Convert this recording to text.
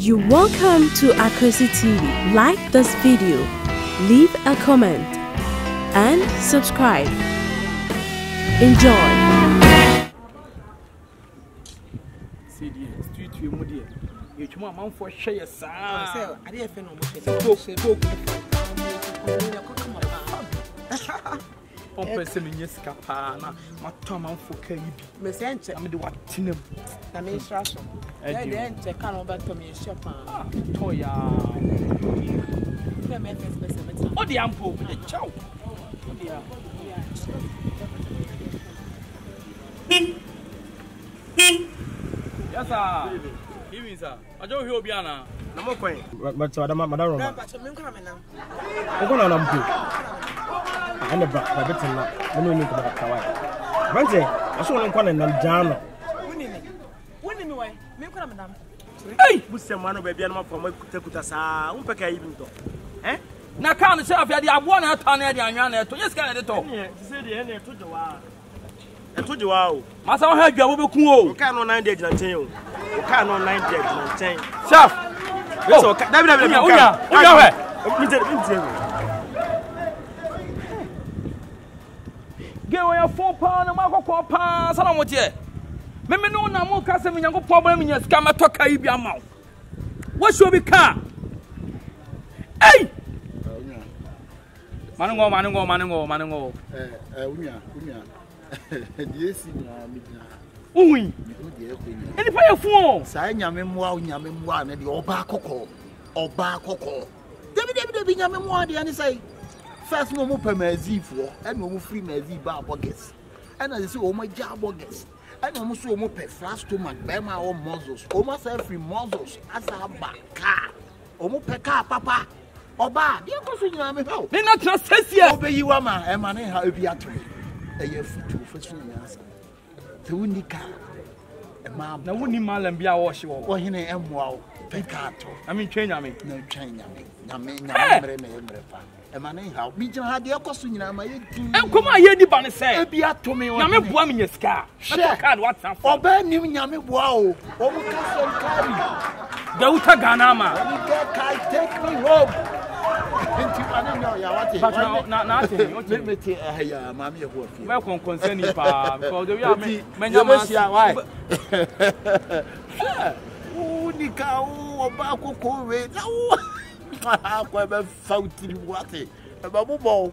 You're welcome to AKWASI TV. Like this video, leave a comment, and subscribe. Enjoy. On person in yes, Capana, my Tom and Fouquet. Miss Enter, I'm the what Tinum. I mean, Strasso. I didn't take on over to me, shop. Toya. Oh, the ample with the chow. Yes, sir. Even, sir. I don't hear Biana. No more coin. But Madame, but I'm coming now. I'm going to and the rabbit and not moving to the Kawaii. Monday, I saw one and I'm down. Winning away, make a madam. Hey, put some one of a piano from Tekutasa, Umpaka even though. Eh? Now, can't yourself, I have 1 hour on the to just get it all. Say the end to the wow. I told you, wow. Must I have your cool? Can on 9 days and 10. Can on 9 days and 10. Self. Oh, get away a 4 pound and Marco Pounds. I don't want you. Maybe no more custom in your problem in your scammer to Caribbean mouth. What should be car? Hey! Manungo. Yes, oui. Any fire phone. Say, Yamemwa, and the Oba Coco. David Yamemwa, the other say. First, no more Pemazifo, and no more free Mazi bar boggers. And I say, oh, my job boggers. And almost so more flash to my Bema or muzzles, almost every muzzles as a back car. Almost peca, papa. Oba, dear cousin, I'm a help. They're not just here. Obey you, Amma, and money how you are to me. A year for 2 for 3 years. The windy car. A mom, no winning mal and be a wash or in a wow. Peccato. I mean, change me. No change me. A man how me had the costume. And come on, here, the banner say, be at to me. I'm a woman in your scar. Share what's up. Or burn you, Yami, wow. Oh, carry. Go to Ganama. Take me home. But nothing. Let me tell you, Mammy, welcome concerning Papa. Because we are many why. Oh, Nika, oh, Baco, oh, I have found water. A bubble ball.